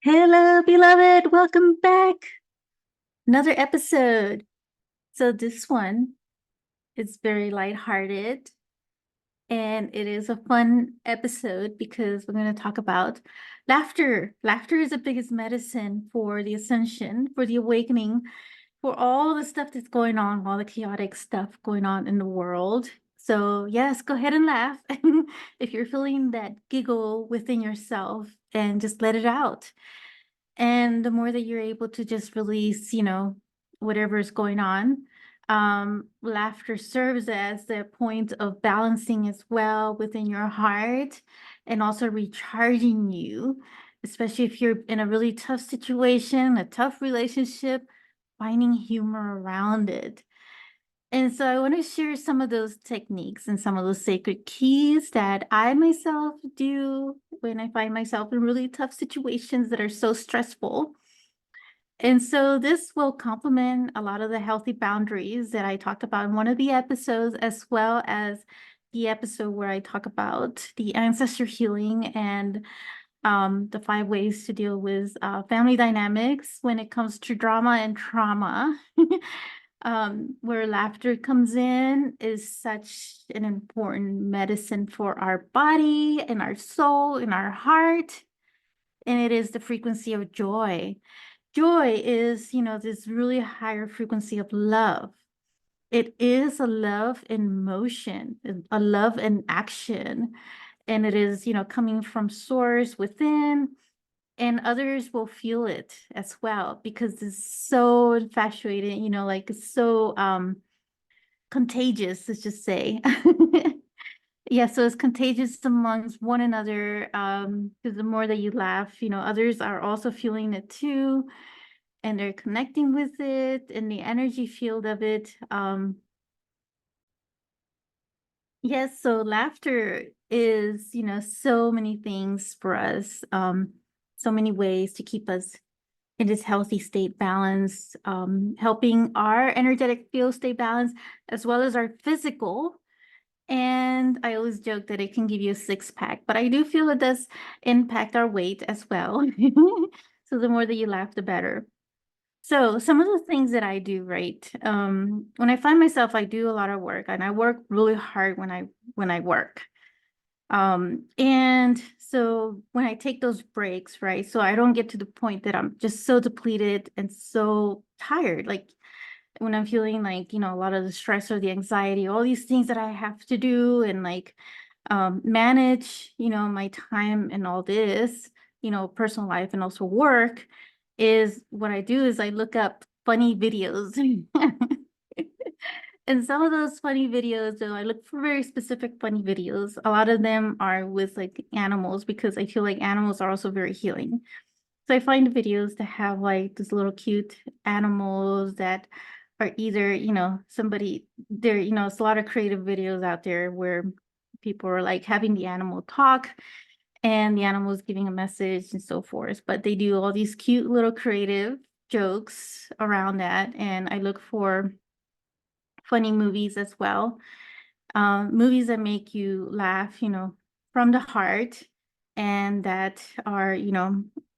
Hello, beloved. Welcome back. Another episode. So this one is very lighthearted and it is a fun episode because we're going to talk about laughter. Laughter is the biggest medicine for the ascension, for the awakening, for all the stuff that's going on, all the chaotic stuff going on in the world. So, yes, go ahead and laugh if you're feeling that giggle within yourself and just let it out. And the more that you're able to just release, whatever is going on, laughter serves as the point of balancing as well within your heart and also recharging you, especially if you're in a really tough situation, a tough relationship, finding humor around it. And so I want to share some of those techniques and some of those sacred keys that I myself do when I find myself in really tough situations that are so stressful. And so this will complement a lot of the healthy boundaries that I talked about in one of the episodes, as well as the episode where I talk about the ancestor healing and the 5 ways to deal with family dynamics when it comes to drama and trauma. Where laughter comes in is such an important medicine for our body and our soul and our heart. And it is the frequency of joy. Joy is, this really higher frequency of love. It is a love in motion, a love in action. And it is, coming from source within, and others will feel it as well because it's so infatuated, like it's so contagious, let's just say. Yeah, so it's contagious amongst one another. Because the more that you laugh, others are also feeling it too, and they're connecting with it and the energy field of it. Yes, so laughter is, so many things for us, so many ways to keep us in this healthy state balance, helping our energetic field stay balanced as well as our physical. And I always joke that it can give you a six pack, but I do feel it does impact our weight as well. So the more that you laugh, the better. So some of the things that I do, right? When I find myself, I do a lot of work and I work really hard when I work. And so when I take those breaks, right? So I don't get to the point that I'm just so depleted and so tired. Like when I'm feeling like, a lot of the stress or the anxiety, all these things that I have to do and like manage, my time and all this, personal life and also work is what I do is I look up funny videos. And some of those funny videos, though, I look for very specific funny videos. A lot of them are with like animals because I feel like animals are also very healing. So I find videos that have like these little cute animals that are either, somebody there, it's a lot of creative videos out there where people are like having the animal talk and the animal is giving a message and so forth. But they do all these cute little creative jokes around that. And I look for funny movies as well. Movies that make you laugh, from the heart and that are,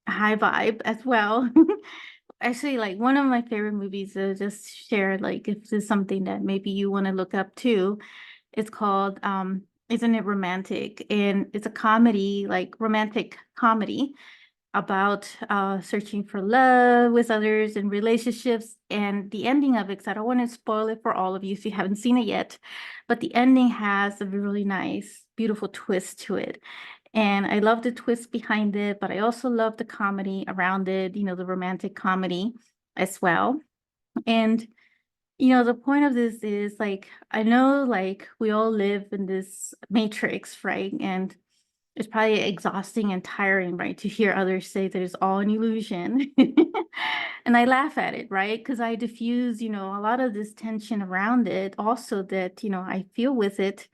high vibe as well. Actually, like one of my favorite movies just share, like if this is something that maybe you want to look up too. It's called Isn't It Romantic? And it's a comedy, like romantic comedy about searching for love with others and relationships and the ending of it, because I don't want to spoil it for all of you if you haven't seen it yet, but the ending has a really nice, beautiful twist to it. And I love the twist behind it, but I also love the comedy around it, the romantic comedy as well. And the point of this is like, I know like we all live in this matrix, right? And it's probably exhausting and tiring, right, to hear others say that it's all an illusion. And I laugh at it, right? Because I diffuse, a lot of this tension around it, also that, I feel with it,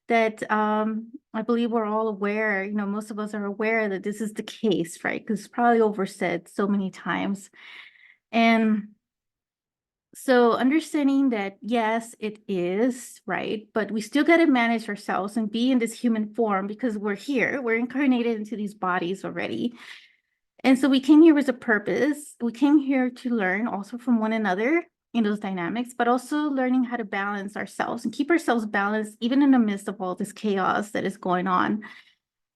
that I believe we're all aware, most of us are aware that this is the case, right? Because it's probably oversaid so many times. And so understanding that, yes, it is, right? But we still got to manage ourselves and be in this human form because we're here, we're incarnated into these bodies already. And so we came here with a purpose. We came here to learn also from one another in those dynamics, but also learning how to balance ourselves and keep ourselves balanced, even in the midst of all this chaos that is going on.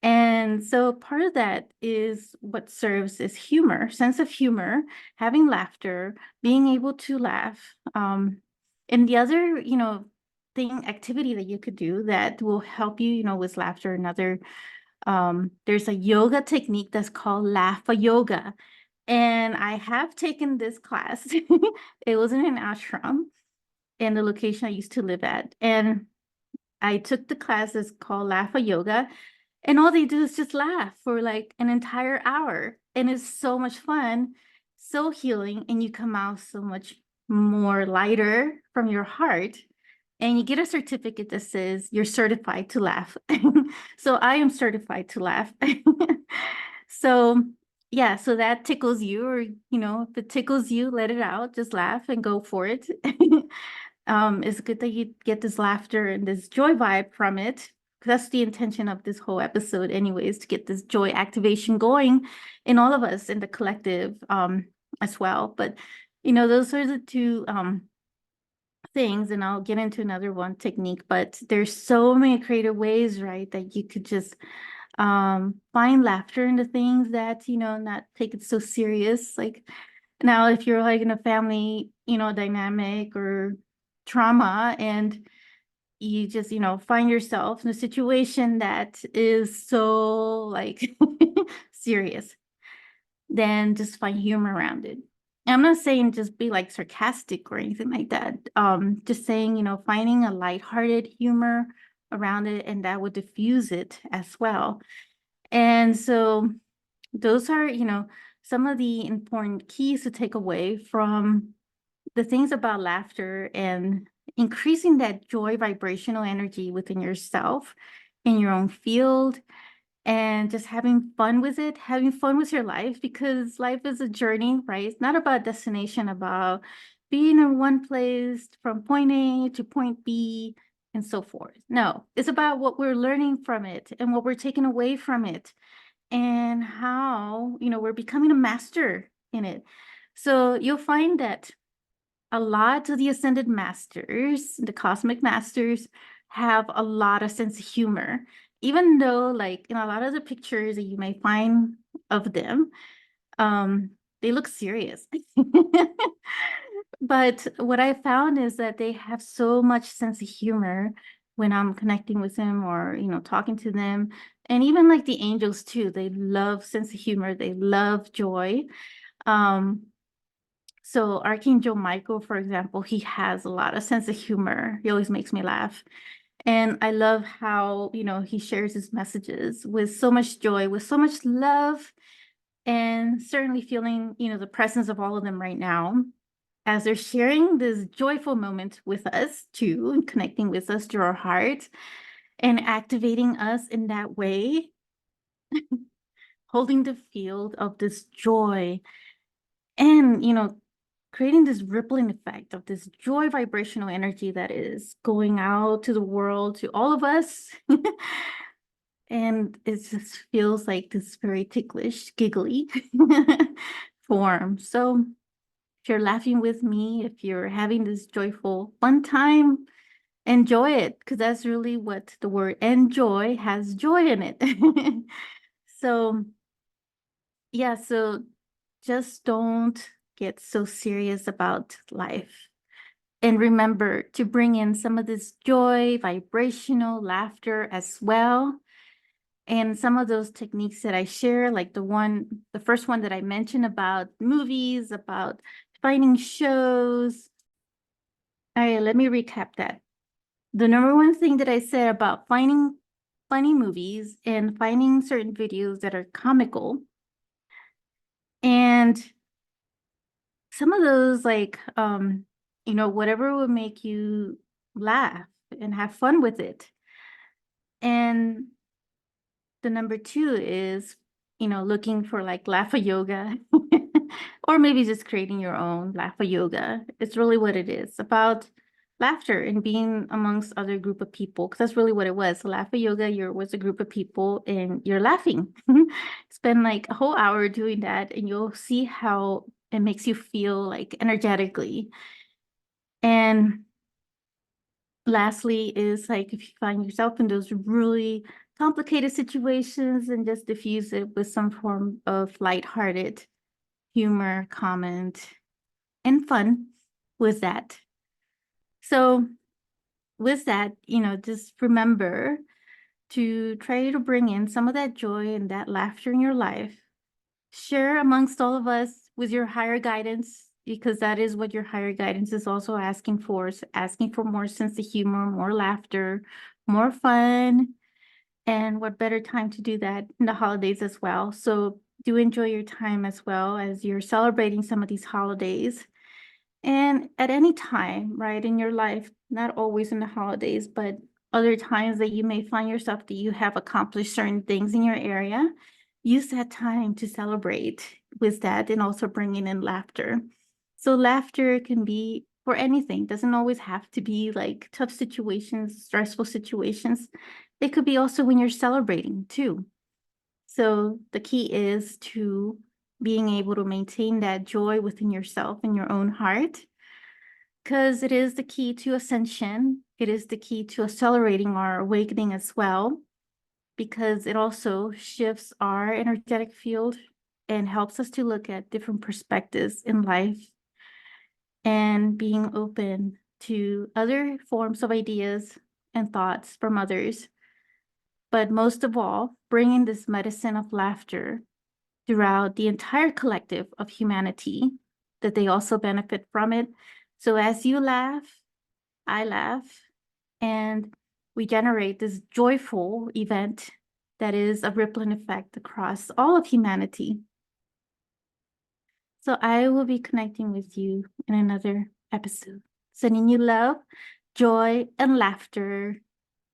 And so part of that is what serves as humor, sense of humor, having laughter, being able to laugh. And the other, activity that you could do that will help you, with laughter. There's a yoga technique that's called laugh yoga. And I have taken this class. It was in an ashram in the location I used to live at. And I took the class. It's called laugh yoga. And all they do is just laugh for like an entire hour. And it's so much fun, so healing. And you come out so much more lighter from your heart. And you get a certificate that says you're certified to laugh. So I am certified to laugh. So yeah, so that tickles you, or if it tickles you, let it out, just laugh and go for it. It's good that you get this laughter and this joy vibe from it. That's the intention of this whole episode anyways, to get this joy activation going in all of us, in the collective, as well. But those are the two things, and I'll get into another one technique, but there's so many creative ways, right, that you could just find laughter in the things that, not take it so serious. Like now, if you're like in a family, dynamic or trauma, and you just, find yourself in a situation that is so like serious, then just find humor around it. And I'm not saying just be like sarcastic or anything like that. Just saying, finding a lighthearted humor around it, and that would diffuse it as well. And so those are, some of the important keys to take away from the things about laughter, and increasing that joy vibrational energy within yourself, in your own field, and just having fun with it, having fun with your life, because life is a journey, right? It's not about destination, about being in one place from point A to point B and so forth. No, it's about what we're learning from it and what we're taking away from it, and how, we're becoming a master in it. So you'll find that a lot of the ascended masters, the cosmic masters, have a lot of sense of humor, even though like in a lot of the pictures that you may find of them, they look serious. But what I found is that they have so much sense of humor when I'm connecting with them, or talking to them. And even like the angels too, they love sense of humor, they love joy. So Archangel Michael, for example, he has a lot of sense of humor. He always makes me laugh. And I love how, he shares his messages with so much joy, with so much love, and certainly feeling, the presence of all of them right now as they're sharing this joyful moment with us too, and connecting with us through our heart and activating us in that way, holding the field of this joy, and, creating this rippling effect of this joy vibrational energy that is going out to the world, to all of us. And it just feels like this very ticklish, giggly form. So if you're laughing with me, if you're having this joyful, fun time, enjoy it, because that's really what the word enjoy has, joy in it. So yeah, so just don't get so serious about life. And remember to bring in some of this joy, vibrational laughter as well. And some of those techniques that I share, like the first one that I mentioned about movies, about finding shows. All right, let me recap that. The number one thing that I said about finding funny movies and finding certain videos that are comical, and some of those, like, whatever will make you laugh and have fun with it. And the number two is, looking for like Laughter yoga, or maybe just creating your own Laughter yoga. It's really what it is about, laughter and being amongst other group of people, because that's really what it was. Laughter yoga, you're with a group of people and you're laughing. Spend like a whole hour doing that, and you'll see how it makes you feel like energetically. And lastly is like if you find yourself in those really complicated situations, and just diffuse it with some form of lighthearted humor, comment, and fun with that. So with that, just remember to try to bring in some of that joy and that laughter in your life. Share amongst all of us with your higher guidance, because that is what your higher guidance is also asking for, is asking for more sense of humor, more laughter, more fun. And what better time to do that in the holidays as well. So do enjoy your time as well as you're celebrating some of these holidays. And at any time, right, in your life, not always in the holidays, but other times that you may find yourself that you have accomplished certain things in your area, use that time to celebrate with that, and also bringing in laughter. So laughter can be for anything, doesn't always have to be like tough situations, stressful situations. It could be also when you're celebrating too. So the key is to being able to maintain that joy within yourself and your own heart, because it is the key to ascension. It is the key to accelerating our awakening as well, because it also shifts our energetic field and helps us to look at different perspectives in life, and being open to other forms of ideas and thoughts from others. But most of all, bringing this medicine of laughter throughout the entire collective of humanity, that they also benefit from it. So as you laugh, I laugh, and we generate this joyful event that is a rippling effect across all of humanity. So I will be connecting with you in another episode, sending you love, joy, and laughter.